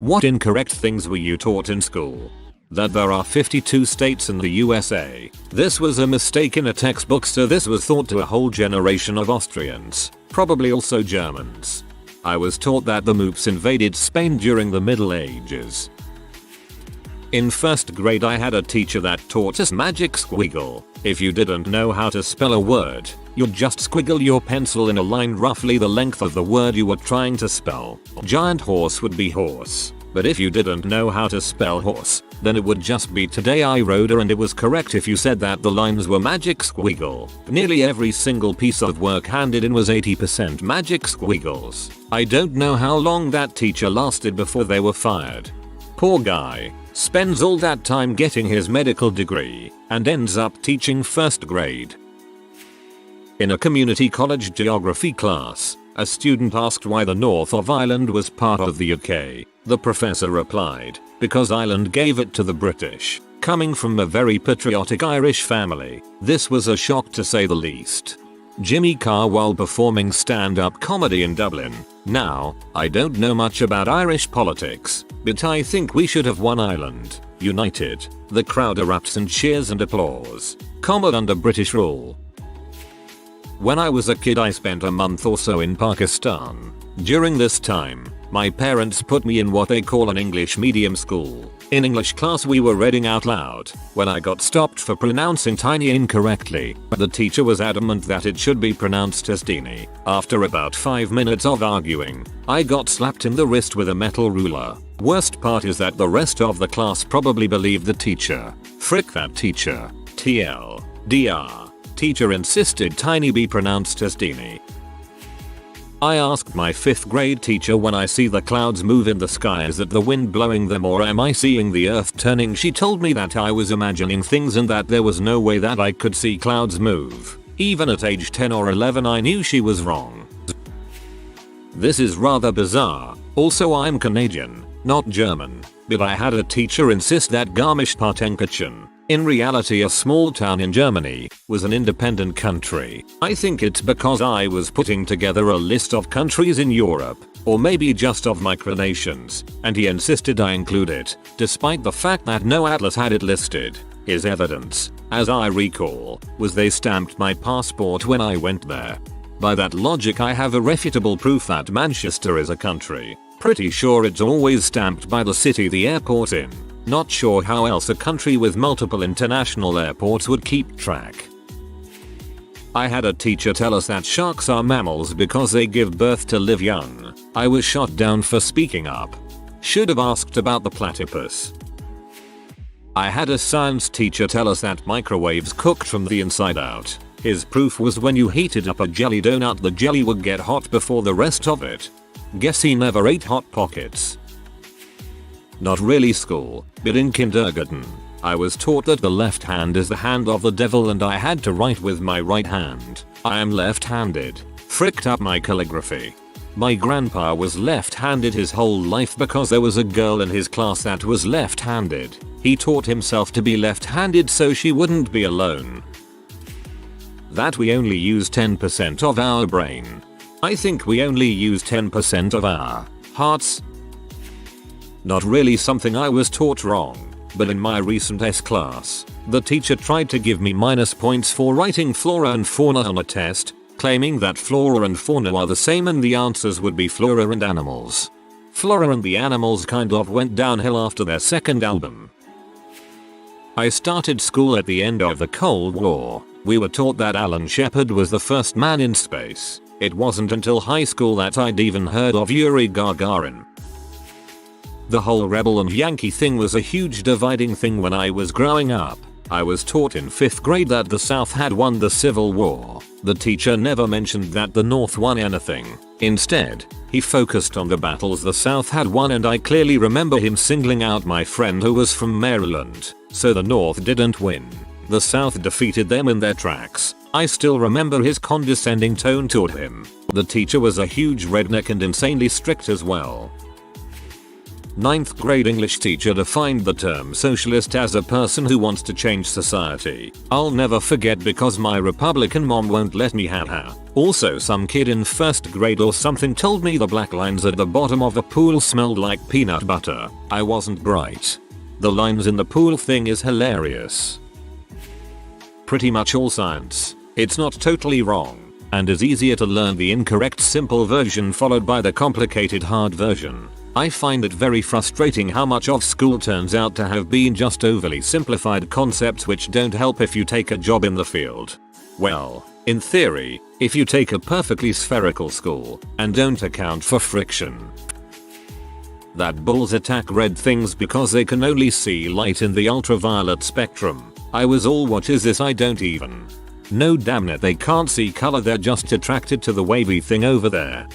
What incorrect things were you taught in school? That there are 52 states in the USA. This was a mistake in a textbook, so this was taught to a whole generation of Austrians, probably also Germans. I was taught that the Moops invaded Spain during the Middle Ages. In first grade I had a teacher that taught us magic squiggle. If you didn't know how to spell a word, you'd just squiggle your pencil in a line roughly the length of the word you were trying to spell. Giant horse would be horse. But if you didn't know how to spell horse, then it would just be today I rode her, and it was correct if you said that the lines were magic squiggle. Nearly every single piece of work handed in was 80% magic squiggles. I don't know how long that teacher lasted before they were fired. Poor guy. Spends all that time getting his medical degree and ends up teaching first grade. In a community college geography class, a student asked why the north of Ireland was part of the UK. The professor replied, because Ireland gave it to the British. Coming from a very patriotic Irish family, this was a shock to say the least. Jimmy Carr while performing stand-up comedy in Dublin. Now, I don't know much about Irish politics, but I think we should have one Ireland, united. The crowd erupts and cheers and applause. Common under British rule. When I was a kid I spent a month or so in Pakistan. During this time, my parents put me in what they call an English medium school. In English class we were reading out loud when I got stopped for pronouncing tiny incorrectly. The teacher was adamant that it should be pronounced as teeny. After about 5 minutes of arguing, I got slapped in the wrist with a metal ruler. Worst part is that the rest of the class probably believed the teacher. Frick that teacher. TLDR. Teacher insisted tiny be pronounced as teeny. I asked my 5th grade teacher, when I see the clouds move in the sky, is it the wind blowing them or am I seeing the earth turning? She told me that I was imagining things and that there was no way that I could see clouds move. Even at age 10 or 11 I knew she was wrong. This is rather bizarre. Also I'm Canadian, not German, but I had a teacher insist that Garmisch-Partenkirchen, in reality a small town in Germany, was an independent country. I think it's because I was putting together a list of countries in Europe, or maybe just of micronations, and he insisted I include it, despite the fact that no atlas had it listed. His evidence, as I recall, was they stamped my passport when I went there. By that logic I have irrefutable proof that Manchester is a country. Pretty sure it's always stamped by the city the airport in. Not sure how else a country with multiple international airports would keep track. I had a teacher tell us that sharks are mammals because they give birth to live young. I was shot down for speaking up. Should have asked about the platypus. I had a science teacher tell us that microwaves cooked from the inside out. His proof was when you heated up a jelly donut the jelly would get hot before the rest of it. Guess he never ate Hot Pockets. Not really school, but in kindergarten, I was taught that the left hand is the hand of the devil and I had to write with my right hand. I am left-handed. Fricked up my calligraphy. My grandpa was left-handed his whole life because there was a girl in his class that was left-handed. He taught himself to be left-handed so she wouldn't be alone. That we only use 10% of our brain. I think we only use 10% of our hearts. Not really something I was taught wrong, but in my recent S class, the teacher tried to give me minus points for writing flora and fauna on a test, claiming that flora and fauna are the same and the answers would be flora and animals. Flora and the Animals kind of went downhill after their second album. I started school at the end of the Cold War. We were taught that Alan Shepard was the first man in space. It wasn't until high school that I'd even heard of Yuri Gagarin. The whole rebel and Yankee thing was a huge dividing thing when I was growing up. I was taught in 5th grade that the South had won the Civil War. The teacher never mentioned that the North won anything. Instead, he focused on the battles the South had won, and I clearly remember him singling out my friend who was from Maryland. So the North didn't win. The South defeated them in their tracks. I still remember his condescending tone toward him. The teacher was a huge redneck and insanely strict as well. Ninth grade English teacher defined the term socialist as a person who wants to change society. I'll never forget because my Republican mom won't let me have her. Also, some kid in first grade or something told me the black lines at the bottom of the pool smelled like peanut butter. I wasn't bright. The lines in the pool thing is hilarious. Pretty much all science. It's not totally wrong, and is easier to learn the incorrect simple version followed by the complicated hard version. I find it very frustrating how much of school turns out to have been just overly simplified concepts which don't help if you take a job in the field. Well, in theory, if you take a perfectly spherical school and don't account for friction. That bulls attack red things because they can only see light in the ultraviolet spectrum. I was all, what is this? I don't even. No, damn it, they can't see color, they're just attracted to the wavy thing over there.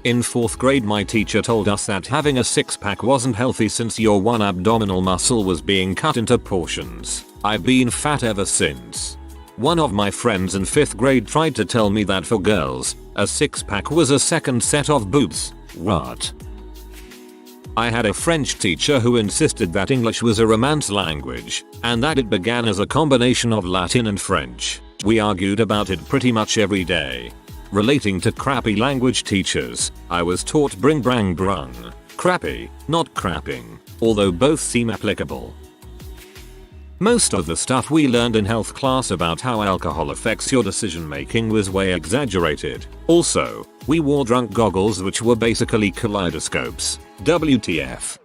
In 4th grade my teacher told us that having a six-pack wasn't healthy since your one abdominal muscle was being cut into portions. I've been fat ever since. One of my friends in 5th grade tried to tell me that for girls, a six-pack was a second set of boobs. What? I had a French teacher who insisted that English was a Romance language, and that it began as a combination of Latin and French. We argued about it pretty much every day. Relating to crappy language teachers, I was taught bring brang brung. Crappy, not crapping, although both seem applicable. Most of the stuff we learned in health class about how alcohol affects your decision making was way exaggerated. Also, we wore drunk goggles which were basically kaleidoscopes. WTF.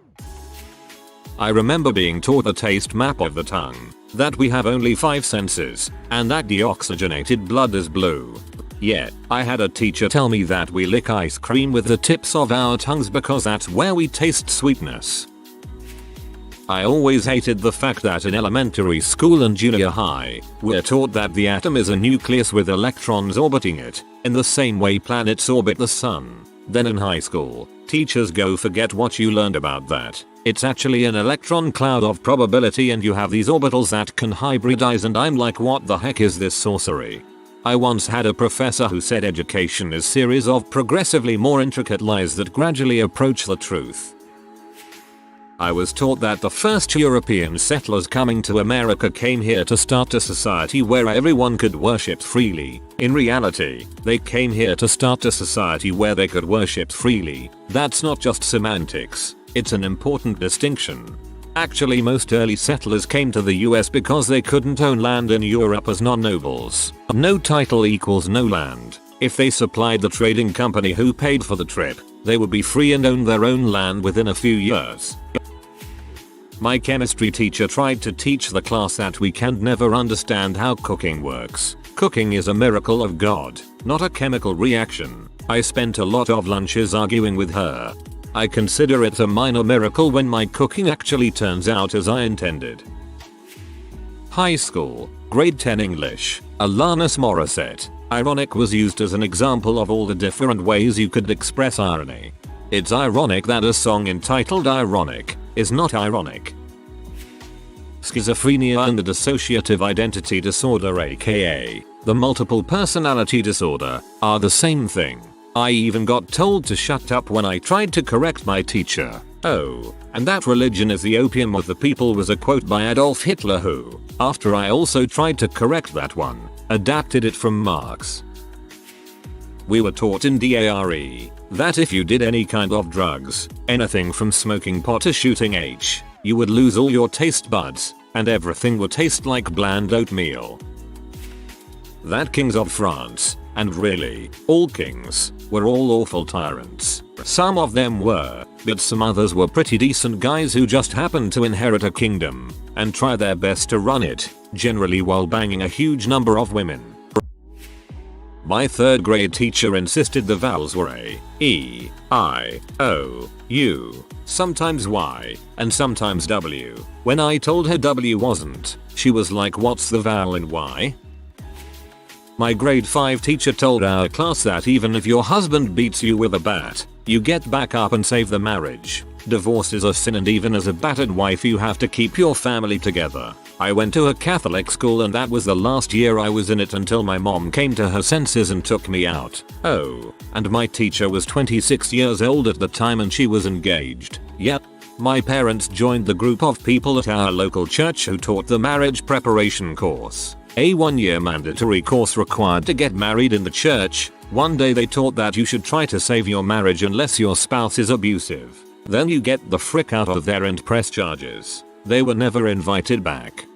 I remember being taught a taste map of the tongue, that we have only 5 senses, and that deoxygenated blood is blue. Yet, I had a teacher tell me that we lick ice cream with the tips of our tongues because that's where we taste sweetness. I always hated the fact that in elementary school and junior high, we're taught that the atom is a nucleus with electrons orbiting it, in the same way planets orbit the sun. Then in high school, teachers go, forget what you learned about that. It's actually an electron cloud of probability and you have these orbitals that can hybridize, and I'm like, what the heck is this sorcery? I once had a professor who said education is a series of progressively more intricate lies that gradually approach the truth. I was taught that the first European settlers coming to America came here to start a society where everyone could worship freely. In reality, they came here to start a society where they could worship freely. That's not just semantics, it's an important distinction. Actually, most early settlers came to the US because they couldn't own land in Europe as non-nobles. No title equals no land. If they supplied the trading company who paid for the trip, they would be free and own their own land within a few years. My chemistry teacher tried to teach the class that we can never understand how cooking works. Cooking is a miracle of God, not a chemical reaction. I spent a lot of lunches arguing with her. I consider it a minor miracle when my cooking actually turns out as I intended. High school, grade 10 English, Alanis Morissette. Ironic was used as an example of all the different ways you could express irony. It's ironic that a song entitled Ironic is not ironic. Schizophrenia and the dissociative identity disorder, aka the multiple personality disorder, are the same thing. I even got told to shut up when I tried to correct my teacher. Oh, and that religion is the opium of the people was a quote by Adolf Hitler who, after I also tried to correct that one, adapted it from Marx. We were taught in DARE that if you did any kind of drugs, anything from smoking pot to shooting H, you would lose all your taste buds, and everything would taste like bland oatmeal. That kings of France, and really, all kings, were all awful tyrants. Some of them were, but some others were pretty decent guys who just happened to inherit a kingdom, and try their best to run it, generally while banging a huge number of women. My 3rd grade teacher insisted the vowels were A, E, I, O, U, sometimes Y, and sometimes W. When I told her W wasn't, she was like, what's the vowel in Y? My grade 5 teacher told our class that even if your husband beats you with a bat, you get back up and save the marriage. Divorce is a sin, and even as a battered wife you have to keep your family together. I went to a Catholic school and that was the last year I was in it until my mom came to her senses and took me out. Oh, and my teacher was 26 years old at the time and she was engaged. Yep. My parents joined the group of people at our local church who taught the marriage preparation course, a 1-year mandatory course required to get married in the church. One day they taught that you should try to save your marriage unless your spouse is abusive. Then you get the frick out of there and press charges. They were never invited back.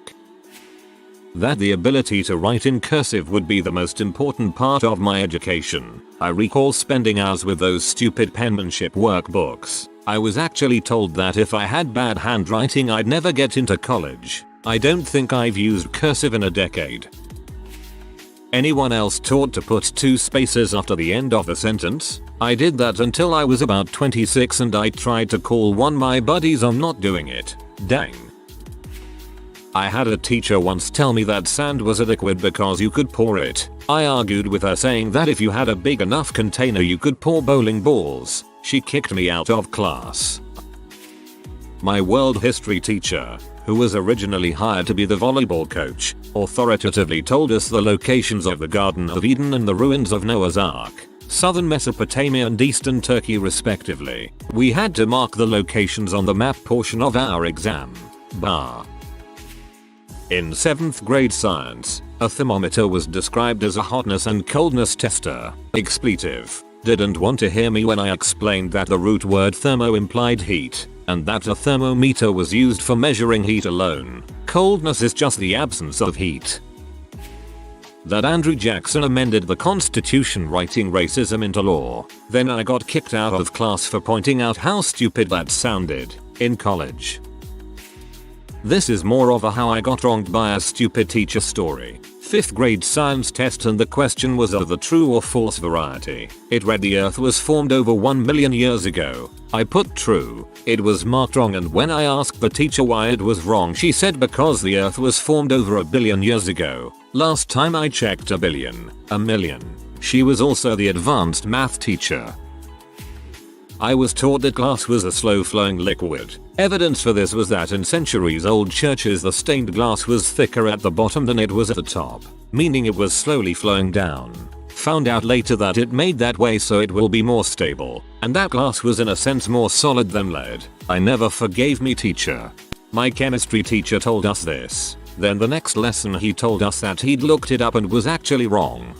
That the ability to write in cursive would be the most important part of my education. I recall spending hours with those stupid penmanship workbooks. I was actually told that if I had bad handwriting I'd never get into college. I don't think I've used cursive in a decade. Anyone else taught to put 2 spaces after the end of a sentence? I did that until I was about 26 and I tried to call one my buddies on not doing it. Dang. I had a teacher once tell me that sand was a liquid because you could pour it. I argued with her saying that if you had a big enough container you could pour bowling balls. She kicked me out of class. My world history teacher, who was originally hired to be the volleyball coach, authoritatively told us the locations of the Garden of Eden and the ruins of Noah's Ark, southern Mesopotamia and eastern Turkey respectively. We had to mark the locations on the map portion of our exam. Bah. In 7th grade science, a thermometer was described as a hotness and coldness tester. Expletive. Didn't want to hear me when I explained that the root word thermo implied heat, and that a thermometer was used for measuring heat alone. Coldness is just the absence of heat. That Andrew Jackson amended the Constitution writing racism into law. Then I got kicked out of class for pointing out how stupid that sounded, in college. This is more of a how I got wronged by a stupid teacher story. 5th grade science test and the question was of the true or false variety. It read the earth was formed over 1 million years ago. I put true. It was marked wrong and when I asked the teacher why it was wrong she said because the earth was formed over 1 billion years ago. Last time I checked 1 billion. 1 million. She was also the advanced math teacher. I was taught that glass was a slow-flowing liquid. Evidence for this was that in centuries-old churches the stained glass was thicker at the bottom than it was at the top, meaning it was slowly flowing down. Found out later that it made that way so it will be more stable, and that glass was in a sense more solid than lead. I never forgave me teacher. My chemistry teacher told us this. Then the next lesson he told us that he'd looked it up and was actually wrong.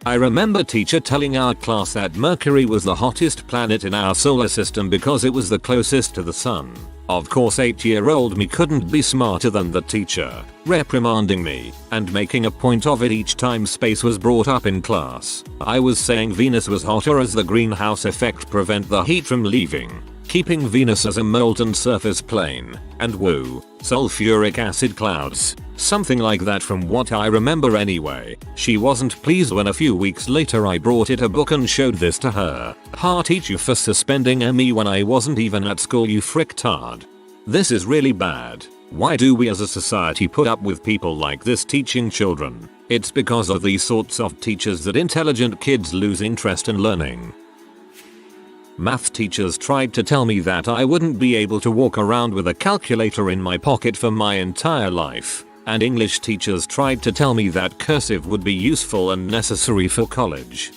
I remember teacher telling our class that Mercury was the hottest planet in our solar system because it was the closest to the sun. Of course 8-year-old me couldn't be smarter than the teacher, reprimanding me and making a point of it each time space was brought up in class. I was saying Venus was hotter as the greenhouse effect prevent the heat from leaving, keeping Venus as a molten surface plane, and woo, sulfuric acid clouds. Something like that from what I remember anyway. She wasn't pleased when a few weeks later I brought it a book and showed this to her. Ha, teach you for suspending me when I wasn't even at school, you fricktard. This is really bad. Why do we as a society put up with people like this teaching children? It's because of these sorts of teachers that intelligent kids lose interest in learning. Math teachers tried to tell me that I wouldn't be able to walk around with a calculator in my pocket for my entire life. And English teachers tried to tell me that cursive would be useful and necessary for college.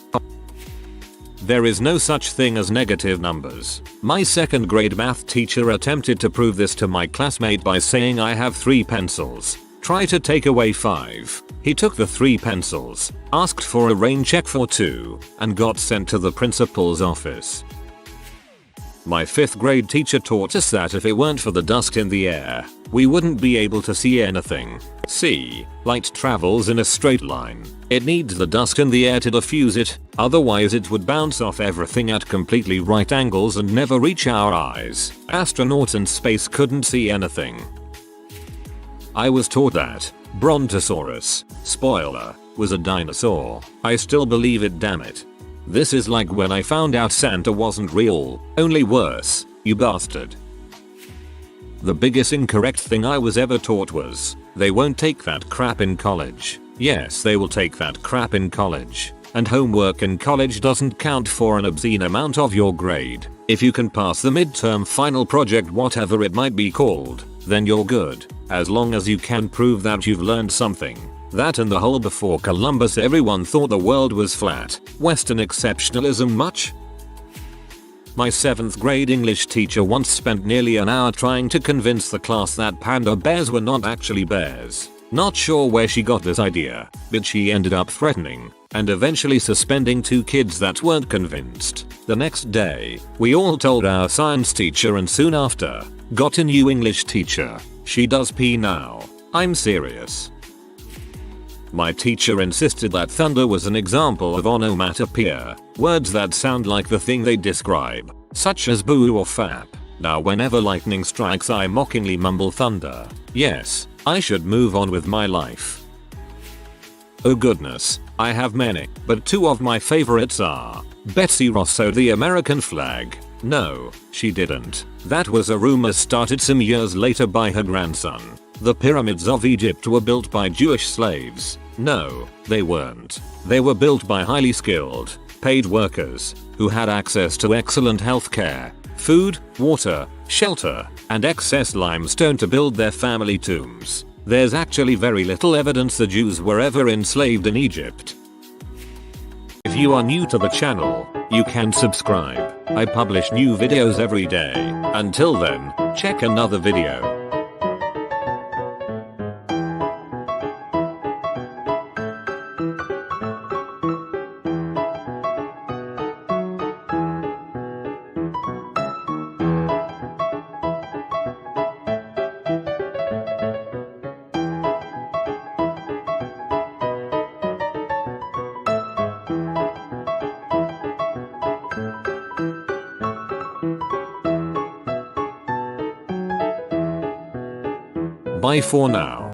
There is no such thing as negative numbers. My 2nd grade math teacher attempted to prove this to my classmate by saying I have 3 pencils. Try to take away 5. He took the 3 pencils, asked for a rain check for 2, and got sent to the principal's office. My 5th grade teacher taught us that if it weren't for the dust in the air, we wouldn't be able to see anything. See, light travels in a straight line. It needs the dust in the air to diffuse it, otherwise it would bounce off everything at completely right angles and never reach our eyes. Astronauts in space couldn't see anything. I was taught that Brontosaurus, spoiler, was a dinosaur. I still believe it, damn it. This is like when I found out Santa wasn't real, only worse, you bastard. The biggest incorrect thing I was ever taught was, they won't take that crap in college. Yes, they will take that crap in college. And homework in college doesn't count for an obscene amount of your grade. If you can pass the midterm final project, whatever it might be called, then you're good. As long as you can prove that you've learned something. That and the whole before Columbus everyone thought the world was flat. Western exceptionalism much? My 7th grade English teacher once spent nearly an hour trying to convince the class that panda bears were not actually bears. Not sure where she got this idea, but she ended up threatening and eventually suspending 2 kids that weren't convinced. The next day, we all told our science teacher and soon after, got a new English teacher. She does pee now. I'm serious. My teacher insisted that thunder was an example of onomatopoeia, words that sound like the thing they describe, such as boo or fap. Now whenever lightning strikes I mockingly mumble thunder. Yes, I should move on with my life. Oh goodness, I have many, but 2 of my favorites are Betsy Ross sewed the American flag. No, she didn't. That was a rumor started some years later by her grandson. The pyramids of Egypt were built by Jewish slaves. No, they weren't. They were built by highly skilled, paid workers who had access to excellent healthcare, food, water, shelter, and excess limestone to build their family tombs. There's actually very little evidence the Jews were ever enslaved in Egypt. If you are new to the channel, you can subscribe. I publish new videos every day. Until then, check another video. Bye for now.